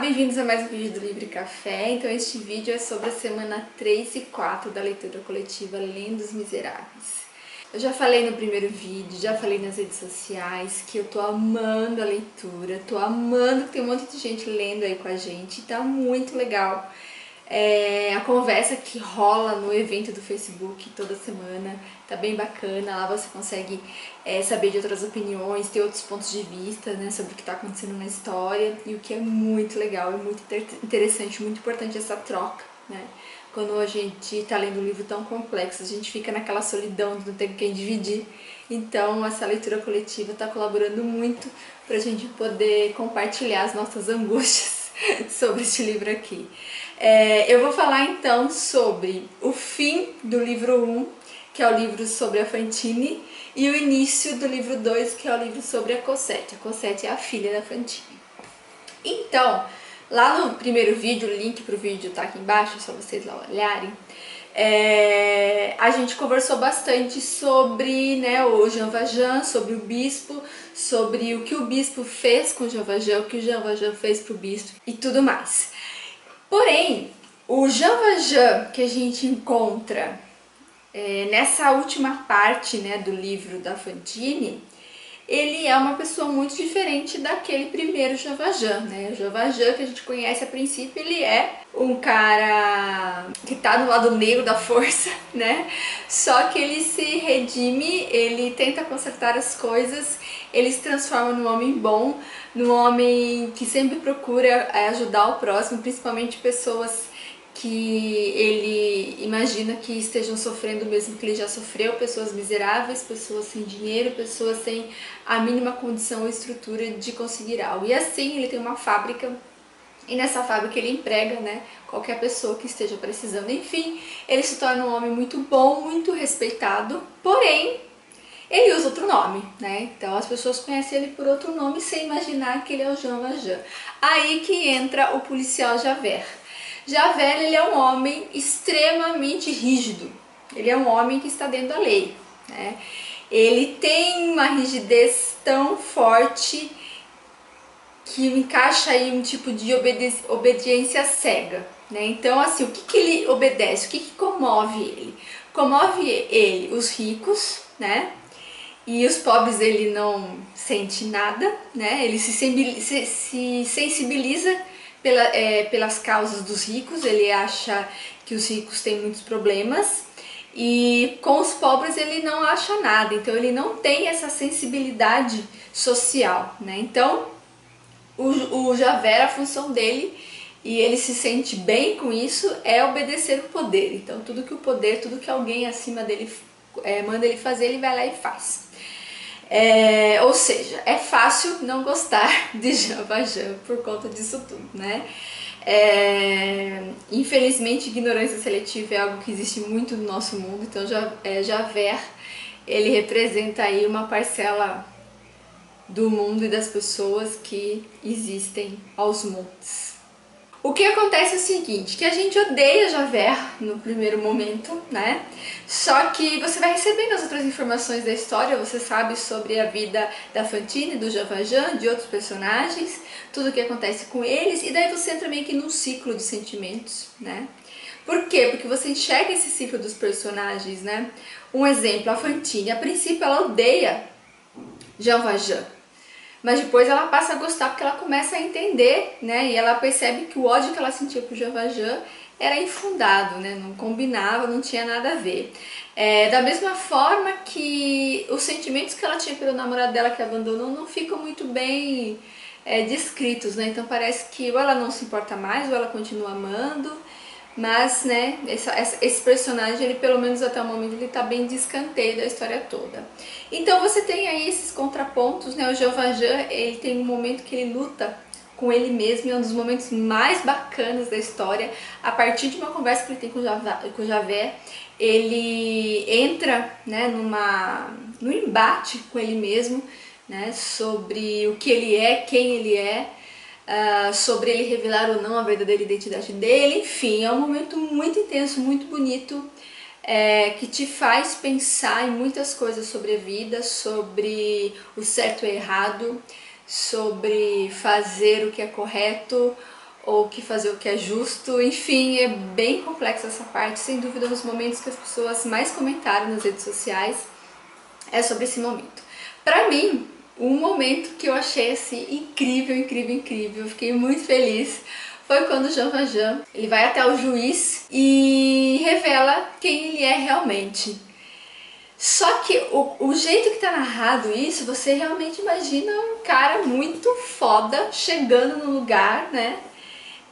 bem-vindos a mais um vídeo do Livre Café. Então este vídeo é sobre a semana 3 e 4 da leitura coletiva Lendo os Miseráveis. Eu já falei no primeiro vídeo, já falei nas redes sociais que eu tô amando a leitura, tô amando que tem um monte de gente lendo aí com a gente, tá muito legal. A conversa que rola no evento do Facebook toda semana tá bem bacana. Lá você consegue saber de outras opiniões, ter outros pontos de vista, né, sobre o que está acontecendo na história, e o que é muito legal, é muito interessante, muito importante essa troca, né? Quando a gente está lendo um livro tão complexo, a gente fica naquela solidão de não ter com quem dividir. Então essa leitura coletiva está colaborando muito para a gente poder compartilhar as nossas angústias sobre este livro aqui. Eu vou falar então sobre o fim do livro 1, que é o livro sobre a Fantine, e o início do livro 2, que é o livro sobre a Cosette. A Cosette é a filha da Fantine. Então, lá no primeiro vídeo, o link para o vídeo tá aqui embaixo, só vocês lá olharem, a gente conversou bastante sobre, né, o Jean Valjean, sobre o bispo, sobre o que o bispo fez com o Jean Valjean, o que o Jean Valjean fez pro bispo e tudo mais. Porém, o Jean Valjean que a gente encontra nessa última parte, né, do livro da Fantine, ele é uma pessoa muito diferente daquele primeiro Jean Valjean, né? O Jean Valjean que a gente conhece a princípio, ele é um cara que tá do lado negro da força, né? Só que ele se redime, ele tenta consertar as coisas, ele se transforma num homem bom, num homem que sempre procura ajudar o próximo, principalmente pessoas que ele imagina que estejam sofrendo o mesmo que ele já sofreu, pessoas miseráveis, pessoas sem dinheiro, pessoas sem a mínima condição ou estrutura de conseguir algo. E assim ele tem uma fábrica, e nessa fábrica ele emprega, né, qualquer pessoa que esteja precisando. Enfim, ele se torna um homem muito bom, muito respeitado, porém ele usa outro nome, né? Então as pessoas conhecem ele por outro nome sem imaginar que ele é o Jean Valjean. Aí que entra o policial Javert. Javert, ele é um homem extremamente rígido, ele é um homem que está dentro da lei, né? Ele tem uma rigidez tão forte que encaixa aí um tipo de obediência cega, né? Então, assim, o que ele obedece, o que comove ele? Comove ele os ricos, né? E os pobres ele não sente nada, né? Ele se sensibiliza pelas causas dos ricos, ele acha que os ricos têm muitos problemas, e com os pobres ele não acha nada, então ele não tem essa sensibilidade social, né? Então o Javert, a função dele, e ele se sente bem com isso, é obedecer o poder. Então tudo que alguém acima dele manda ele fazer, ele vai lá e faz. Ou seja, é fácil não gostar de Jean Valjean por conta disso tudo, né? Infelizmente, ignorância seletiva é algo que existe muito no nosso mundo, então Javert, ele representa aí uma parcela do mundo e das pessoas que existem aos montes. O que acontece é o seguinte, que a gente odeia Javert no primeiro momento, né? Só que você vai recebendo as outras informações da história, você sabe sobre a vida da Fantine, do Jean Valjean, de outros personagens, tudo o que acontece com eles, e daí você entra meio que num ciclo de sentimentos, né? Por quê? Porque você enxerga esse ciclo dos personagens, né? Um exemplo, a Fantine, a princípio ela odeia Jean Valjean, mas depois ela passa a gostar porque ela começa a entender, né? E ela percebe que o ódio que ela sentia por Jean Valjean era infundado, né? Não combinava, não tinha nada a ver. Da mesma forma que os sentimentos que ela tinha pelo namorado dela que abandonou não ficam muito bem descritos, né? Então parece que ou ela não se importa mais ou ela continua amando, mas, né, esse personagem, ele pelo menos até o momento, ele tá bem de escanteio da história toda. Então você tem aí esses contrapontos, né? O Jean Valjean, ele tem um momento que ele luta com ele mesmo, é um dos momentos mais bacanas da história. A partir de uma conversa que ele tem com o Javert, ele entra, né, num embate com ele mesmo, né, sobre o que ele é, quem ele é, sobre ele revelar ou não a verdadeira identidade dele. Enfim, é um momento muito intenso, muito bonito, que te faz pensar em muitas coisas sobre a vida, sobre o certo e o errado, sobre fazer o que é correto ou que fazer o que é justo, enfim, é bem complexa essa parte, sem dúvida um dos momentos que as pessoas mais comentaram nas redes sociais é sobre esse momento. Pra mim, um momento que eu achei assim incrível, incrível, incrível, eu fiquei muito feliz, foi quando o Jean Valjean, ele vai até o juiz e revela quem ele é realmente. Só que o jeito que tá narrado isso, você realmente imagina um cara muito foda chegando no lugar, né?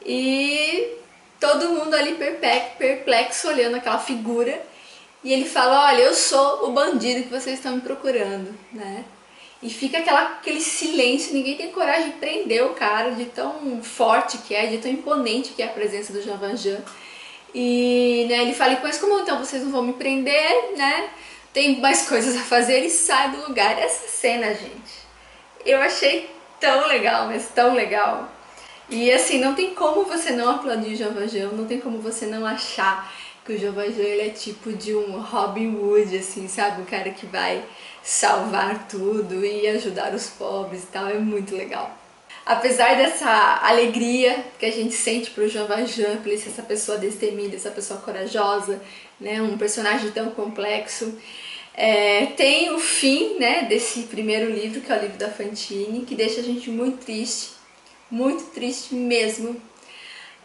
E todo mundo ali perplexo olhando aquela figura. E ele fala, olha, eu sou o bandido que vocês estão me procurando, né? E fica aquele silêncio, ninguém tem coragem de prender o cara, de tão forte que é, de tão imponente que é a presença do Jean Valjean. E né, ele fala, mas como então vocês não vão me prender, né? Tem mais coisas a fazer, ele sai do lugar. Essa cena, gente, eu achei tão legal, mas tão legal. E assim, não tem como você não aplaudir o Jean Valjean, não tem como você não achar que o Jean Valjean ele é tipo de um Robin Hood, assim, sabe? Um cara que vai salvar tudo e ajudar os pobres e tal, é muito legal. Apesar dessa alegria que a gente sente pro Jean Valjean, por ele ser essa pessoa destemida, essa pessoa corajosa, né? Um personagem tão complexo, tem o fim, né, desse primeiro livro, que é o livro da Fantine, que deixa a gente muito triste mesmo.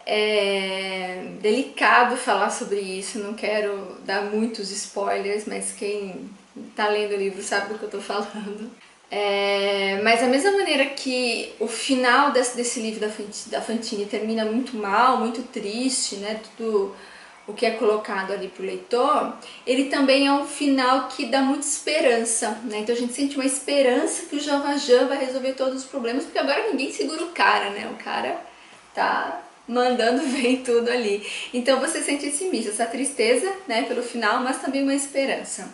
É delicado falar sobre isso, não quero dar muitos spoilers, mas quem tá lendo o livro sabe do que eu tô falando. Mas da mesma maneira que o final desse livro da Fantine termina muito mal, muito triste, né, tudo o que é colocado ali pro leitor, ele também é um final que dá muita esperança, né? Então a gente sente uma esperança que o Jean Valjean vai resolver todos os problemas, porque agora ninguém segura o cara, né? O cara tá mandando ver em tudo ali. Então você sente esse misto, essa tristeza, né, pelo final, mas também uma esperança.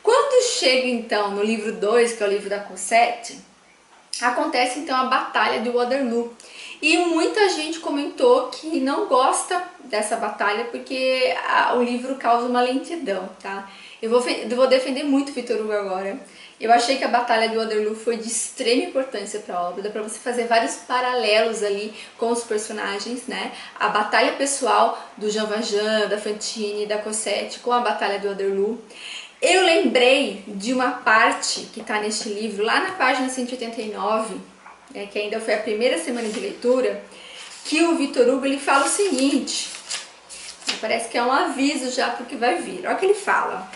Quando chega então no livro 2, que é o livro da Cosette, acontece então a Batalha de Waterloo. E muita gente comentou que não gosta dessa batalha porque o livro causa uma lentidão, tá? Eu vou defender muito Victor Hugo agora. Eu achei que a Batalha de Waterloo foi de extrema importância para a obra, dá para você fazer vários paralelos ali com os personagens, né? A batalha pessoal do Jean Valjean, da Fantine, da Cosette com a Batalha de Waterloo. Eu lembrei de uma parte que está neste livro, lá na página 189, que ainda foi a primeira semana de leitura, que o Victor Hugo ele fala o seguinte, parece que é um aviso já para o que vai vir. Olha o que ele fala.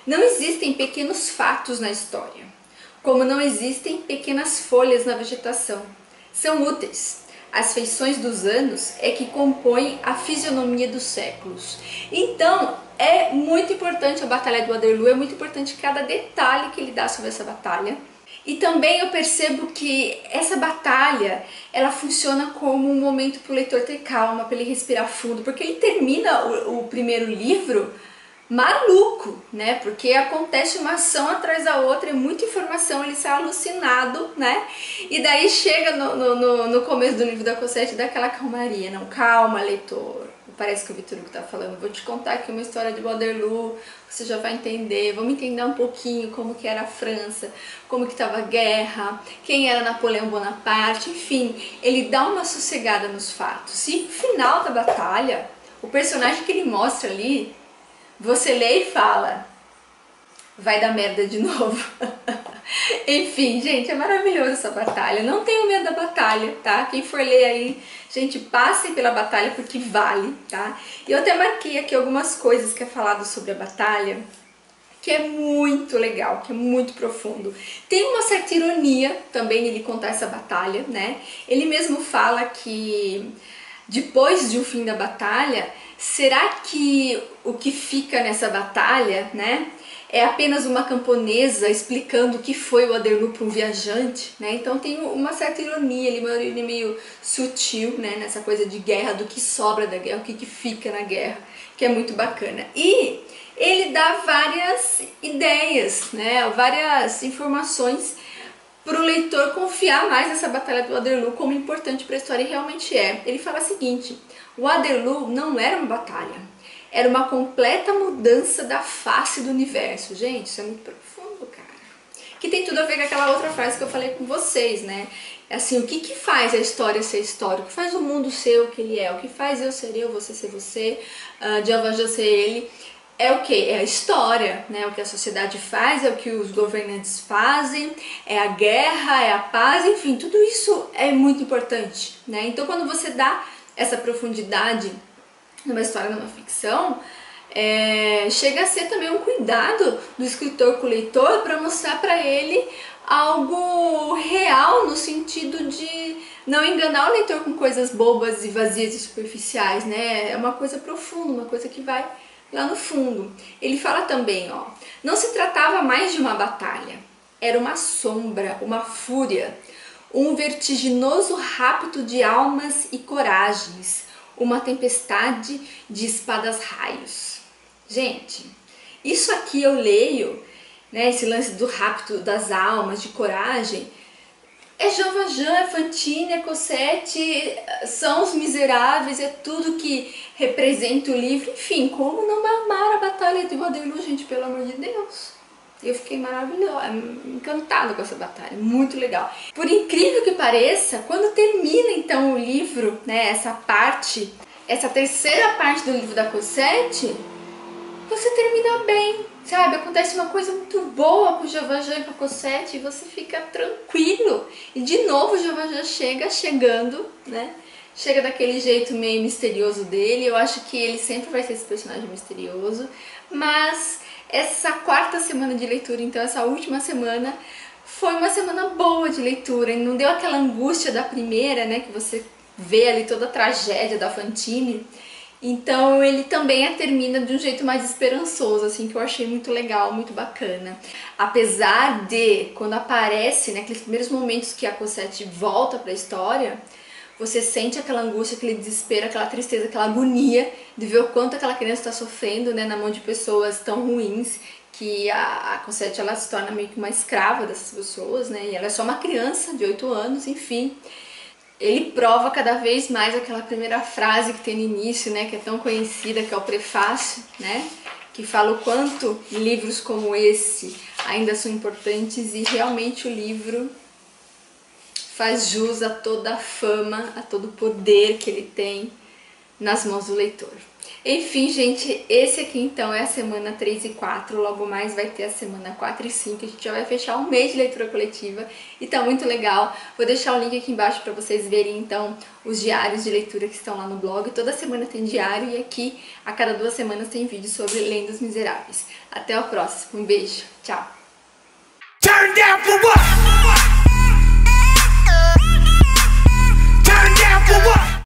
Não existem pequenos fatos na história, como não existem pequenas folhas na vegetação. São úteis. As feições dos anos é que compõem a fisionomia dos séculos. Então, é muito importante a Batalha de Waterloo, é muito importante cada detalhe que ele dá sobre essa batalha. E também eu percebo que essa batalha, ela funciona como um momento para o leitor ter calma, para ele respirar fundo, porque ele termina o primeiro livro maluco, né? Porque acontece uma ação atrás da outra, é muita informação, ele sai alucinado, né? E daí chega no começo do livro da Cosette, dá aquela calmaria, não, calma, leitor. Parece que o Victor Hugo tá falando, vou te contar aqui uma história de Waterloo, você já vai entender, vamos entender um pouquinho como que era a França, como que estava a guerra, quem era Napoleão Bonaparte, enfim, ele dá uma sossegada nos fatos. E no final da batalha, o personagem que ele mostra ali, você lê e fala, vai dar merda de novo. Enfim, gente, é maravilhoso essa batalha. Não tenham medo da batalha, tá? Quem for ler aí, gente, passem pela batalha porque vale, tá? E eu até marquei aqui algumas coisas que é falado sobre a batalha, que é muito legal, que é muito profundo. Tem uma certa ironia também nele contar essa batalha, né? Ele mesmo fala que depois de um fim da batalha, será que o que fica nessa batalha, né, é apenas uma camponesa explicando o que foi o Waterloo para um viajante, né? Então tem uma certa ironia, uma ironia meio sutil, né, nessa coisa de guerra, do que sobra da guerra, o que fica na guerra, que é muito bacana. E ele dá várias ideias, né, várias informações para o leitor confiar mais nessa batalha do Waterloo como importante para a história, e realmente é. Ele fala o seguinte, o Waterloo não era uma batalha, era uma completa mudança da face do universo. Gente, isso é muito profundo, cara. que tem tudo a ver com aquela outra frase que eu falei com vocês, né? Assim, o que faz a história ser história? O que faz o mundo ser o que ele é? O que faz eu ser eu, você ser você, Jean Valjean ser ele? É o que? É a história, né? O que a sociedade faz, é o que os governantes fazem, é a guerra, é a paz, enfim, tudo isso é muito importante, né? Então, quando você dá essa profundidade numa história, numa ficção, chega a ser também um cuidado do escritor com o leitor para mostrar para ele algo real, no sentido de não enganar o leitor com coisas bobas e vazias e superficiais, né? É uma coisa profunda, uma coisa que vai lá no fundo. Ele fala também, ó, não se tratava mais de uma batalha, era uma sombra, uma fúria, um vertiginoso rapto de almas e coragens, uma tempestade de espadas-raios. Gente, isso aqui eu leio, né, esse lance do rapto das almas, de coragem, é Jean Valjean, é Fantine, é Cosette, são os Miseráveis, é tudo que representa o livro. Enfim, como não amar a Batalha de Waterloo, gente, pelo amor de Deus. Eu fiquei maravilhosa, encantada com essa batalha, muito legal. Por incrível que pareça, quando termina então o livro, né, essa terceira parte do livro da Cosette, você termina bem, sabe? Acontece uma coisa muito boa com o Jean Valjean e com a Cosette e você fica tranquilo. E de novo o Jean Valjean chegando, né? Chega daquele jeito meio misterioso dele. Eu acho que ele sempre vai ser esse personagem misterioso. Mas essa quarta semana de leitura, então essa última semana, foi uma semana boa de leitura. E não deu aquela angústia da primeira, né? Que você vê ali toda a tragédia da Fantine. Então ele também a termina de um jeito mais esperançoso, assim, que eu achei muito legal, muito bacana. Apesar de, quando aparece, né, aqueles primeiros momentos que a Cosette volta para a história, você sente aquela angústia, aquele desespero, aquela tristeza, aquela agonia de ver o quanto aquela criança está sofrendo, né, na mão de pessoas tão ruins, que a Cosette, ela se torna meio que uma escrava dessas pessoas, né, e ela é só uma criança de 8 anos, enfim. Ele prova cada vez mais aquela primeira frase que tem no início, né, que é tão conhecida, que é o prefácio, né, que fala o quanto livros como esse ainda são importantes, e realmente o livro faz jus a toda a fama, a todo o poder que ele tem nas mãos do leitor. Enfim, gente, esse aqui então é a semana 3 e 4, logo mais vai ter a semana 4 e 5, a gente já vai fechar um mês de leitura coletiva e tá muito legal. Vou deixar o link aqui embaixo para vocês verem então os diários de leitura que estão lá no blog. Toda semana tem diário e aqui a cada 2 semanas tem vídeo sobre Lendo os Miseráveis. Até o próximo, um beijo, tchau! Turn down for what?